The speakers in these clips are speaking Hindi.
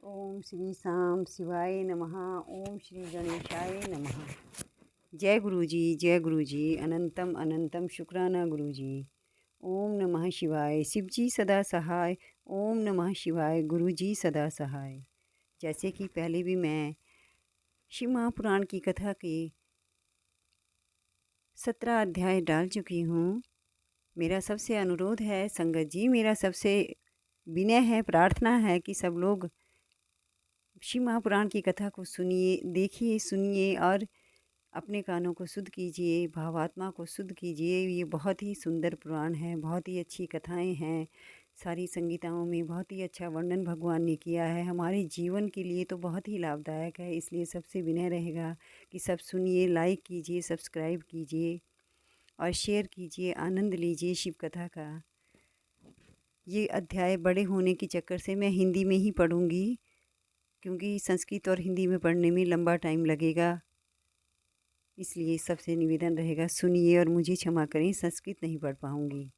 ओम श्री साम शिवाय नमः। ओम श्री गणेशाय नमः। जय गुरु जी, जय गुरु जी। अनंतम अनंतम शुक्राना गुरु जी। ओम नमः शिवाय। शिव जी सदा सहाय। ओम नमः शिवाय। गुरु जी सदा सहाय। जैसे कि पहले भी मैं शिव महापुराण की कथा के 17 अध्याय डाल चुकी हूँ। मेरा सबसे अनुरोध है संगत जी, मेरा सबसे विनय है, प्रार्थना है कि सब लोग शिव महापुराण की कथा को सुनिए, देखिए, सुनिए और अपने कानों को शुद्ध कीजिए, भावात्मा को शुद्ध कीजिए। ये बहुत ही सुंदर पुराण है, बहुत ही अच्छी कथाएं हैं। सारी संगीताओं में बहुत ही अच्छा वर्णन भगवान ने किया है। हमारे जीवन के लिए तो बहुत ही लाभदायक है। इसलिए सबसे विनय रहेगा कि सब सुनिए, लाइक कीजिए, सब्सक्राइब कीजिए और शेयर कीजिए। आनंद लीजिए शिव कथा का। ये अध्याय बड़े होने के चक्कर से मैं हिंदी में ही पढ़ूँगी, क्योंकि संस्कृत और हिंदी में पढ़ने में लंबा टाइम लगेगा। इसलिए सबसे निवेदन रहेगा, सुनिए और मुझे क्षमा करें, संस्कृत नहीं पढ़ पाऊँगी।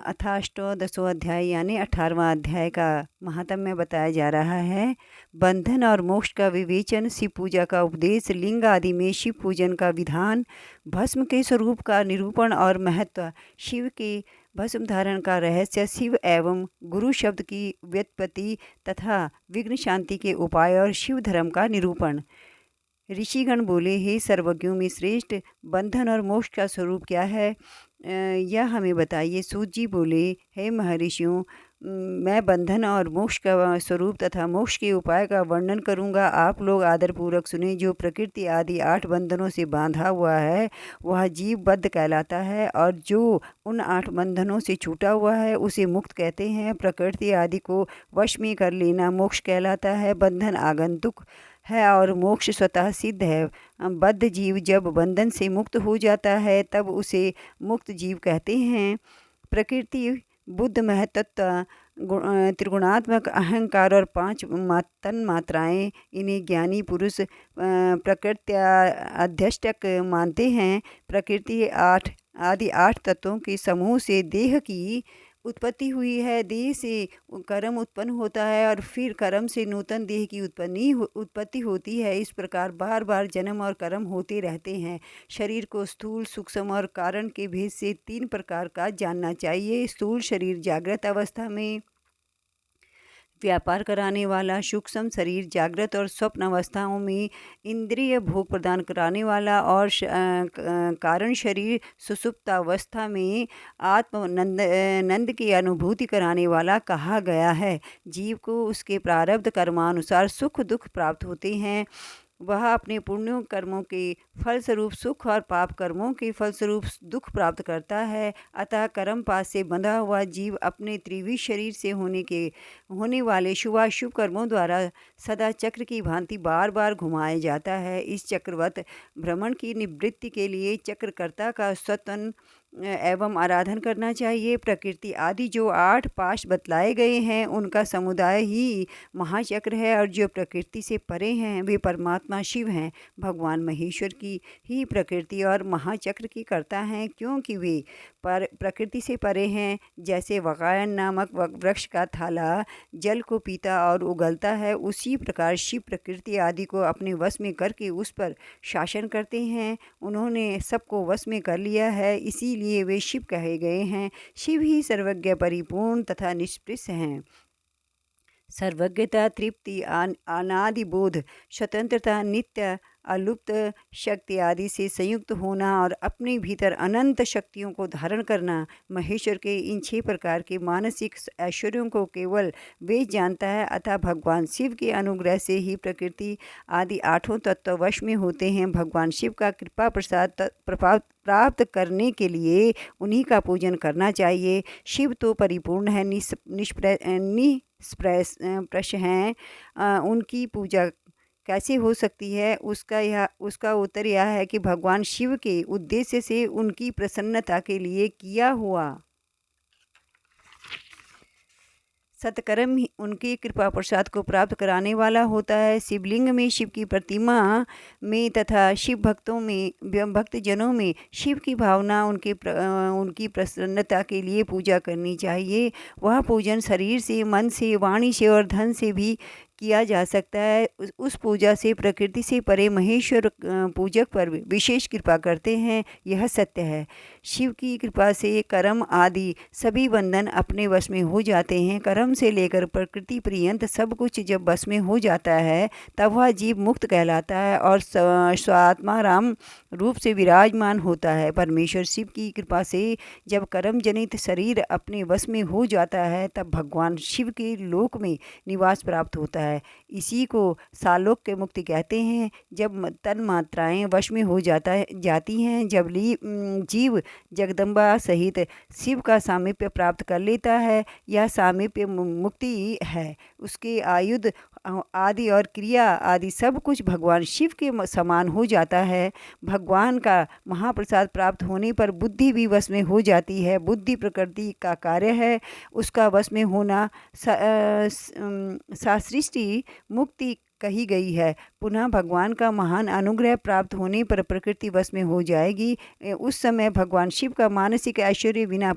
अथाष्टोदशो अध्याय यानी 18वां अध्याय का महात्म्य बताया जा रहा है। बंधन और मोक्ष का विवेचन, शिव पूजा का उपदेश, लिंग आदि में शिव पूजन का विधान, भस्म के स्वरूप का निरूपण और महत्व, शिव के भस्म धारण का रहस्य, शिव एवं गुरु शब्द की व्युत्पत्ति तथा विघ्न शांति के उपाय और शिव धर्म का निरूपण। ऋषिगण बोले, हे सर्वज्ञों में श्रेष्ठ, बंधन और मोक्ष का स्वरूप क्या है, यह हमें बताइए। सूत जी बोले, हे महर्षियों, मैं बंधन और मोक्ष का स्वरूप तथा मोक्ष के उपाय का वर्णन करूंगा। आप लोग आदरपूर्वक सुने। जो प्रकृति आदि 8 बंधनों से बांधा हुआ है वह जीव बद्ध कहलाता है, और जो उन 8 बंधनों से छूटा हुआ है उसे मुक्त कहते हैं। प्रकृति आदि को वश में कर लेना मोक्ष कहलाता है। बंधन आगंतुक है और मोक्ष स्वतः सिद्ध है। बद्ध जीव जब बंधन से मुक्त हो जाता है तब उसे मुक्त जीव कहते हैं। प्रकृति, बुद्ध, महतत्व, त्रिगुणात्मक अहंकार और 5 तन मात्राएं, इन्हें ज्ञानी पुरुष प्रकृत्याध्यष्टक मानते हैं। प्रकृति आदि 8 तत्वों के समूह से देह की उत्पत्ति हुई है। देह से कर्म उत्पन्न होता है और फिर कर्म से नूतन देह की उत्पत्ति होती है। इस प्रकार बार बार जन्म और कर्म होते रहते हैं। शरीर को स्थूल, सूक्ष्म और कारण के भेद से 3 प्रकार का जानना चाहिए। स्थूल शरीर जागृत अवस्था में व्यापार कराने वाला, सूक्ष्म शरीर जागृत और स्वप्न अवस्थाओं में इंद्रिय भोग प्रदान कराने वाला, और कारण शरीर सुषुप्तावस्था में नंद की अनुभूति कराने वाला कहा गया है। जीव को उसके प्रारब्ध कर्मानुसार सुख दुख प्राप्त होते हैं। वह अपने पुण्यों कर्मों के फलस्वरूप सुख और पाप कर्मों के फलस्वरूप दुख प्राप्त करता है। अतः कर्म पाश से बंधा हुआ जीव अपने त्रिविध शरीर से होने वाले शुभाशुभ कर्मों द्वारा सदा चक्र की भांति बार बार घुमाया जाता है। इस चक्रवत भ्रमण की निवृत्ति के लिए चक्रकर्ता का स्वतन एवं आराधन करना चाहिए। प्रकृति आदि जो 8 पाश बतलाए गए हैं उनका समुदाय ही महाचक्र है, और जो प्रकृति से परे हैं वे परमात्मा शिव हैं। भगवान महेश्वर की ही प्रकृति और महाचक्र की कर्ता हैं, क्योंकि वे प्रकृति से परे हैं। जैसे वकायन नामक वृक्ष का थाला जल को पीता और उगलता है, उसी प्रकार शिव प्रकृति आदि को अपने वश में करके उस पर शासन करते हैं। उन्होंने सबको वश में कर लिया है, इसीलिए वे शिव कहे गए हैं। शिव ही सर्वज्ञ, परिपूर्ण तथा निष्पृह हैं। सर्वज्ञता, तृप्ति, अनादि बोध, स्वतंत्रता, नित्य अलुप्त शक्ति आदि से संयुक्त होना और अपने भीतर अनंत शक्तियों को धारण करना, महेश्वर के इन 6 प्रकार के मानसिक ऐश्वर्यों को केवल वे जानता है। अतः भगवान शिव के अनुग्रह से ही प्रकृति आदि 8 तत्व वश में होते हैं। भगवान शिव का कृपा प्रसाद प्राप्त करने के लिए उन्हीं का पूजन करना चाहिए। शिव तो परिपूर्ण है, निष्प्रश हैं। उनकी पूजा कैसे हो सकती है? उसका उत्तर यह है कि भगवान शिव के उद्देश्य से उनकी प्रसन्नता के लिए किया हुआ सत्कर्म ही उनकी कृपा प्रसाद को प्राप्त कराने वाला होता है। शिवलिंग में, शिव की प्रतिमा में तथा शिव भक्तों में, भक्तजनों में शिव की भावना, उनकी प्रसन्नता के लिए पूजा करनी चाहिए। वह पूजन शरीर से, मन से, वाणी से और धन से भी किया जा सकता है। उस पूजा से प्रकृति से परे महेश्वर पूजक पर विशेष कृपा करते हैं, यह सत्य है। शिव की कृपा से कर्म आदि सभी बंधन अपने वश में हो जाते हैं। कर्म से लेकर प्रकृति पर्यंत सब कुछ जब वश में हो जाता है तब वह जीव मुक्त कहलाता है और स्वात्मा राम रूप से विराजमान होता है। परमेश्वर शिव की कृपा से जब कर्म जनित शरीर अपने वश में हो जाता है तब भगवान शिव के लोक में निवास प्राप्त होता है। इसी को सालोक्य मुक्ति कहते हैं। जब तन मात्राएं वश में हो जाती हैं, जब जीव जगदम्बा सहित शिव का सामीप्य प्राप्त कर लेता है, यह सामीप्य मुक्ति है। उसके आयुध आदि और क्रिया आदि सब कुछ भगवान शिव के समान हो जाता है। भगवान का महाप्रसाद प्राप्त होने पर बुद्धि भी वश में हो जाती है। बुद्धि प्रकृति का कार्य है, उसका वश में होना सासृष्टि मुक्ति कही गई है। पुनः भगवान का महान अनुग्रह प्राप्त होने पर प्रकृति वश में हो जाएगी। उस समय भगवान शिव का मानसिक ऐश्वर्य बिना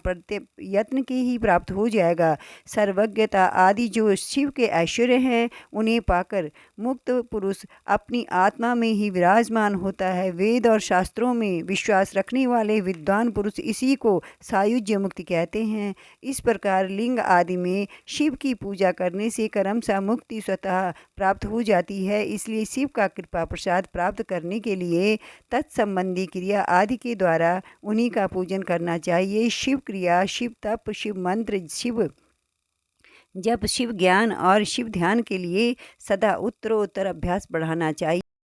यत्न के ही प्राप्त हो जाएगा। सर्वज्ञता आदि जो शिव के ऐश्वर्य हैं, उन्हें पाकर मुक्त पुरुष अपनी आत्मा में ही विराजमान होता है। वेद और शास्त्रों में विश्वास रखने वाले विद्वान पुरुष इसी को सायुज्य मुक्ति कहते हैं। इस प्रकार लिंग आदि में शिव की पूजा करने से क्रमशः मुक्ति स्वतः प्राप्त हो जाती है। इसलिए शिव का कृपा प्रसाद प्राप्त करने के लिए तत्संबंधी क्रिया आदि के द्वारा उन्हीं का पूजन करना चाहिए। शिव क्रिया, शिव तप, शिव मंत्र, शिव जप, शिव ज्ञान और शिव ध्यान के लिए सदा उत्तरोत्तर अभ्यास बढ़ाना चाहिए।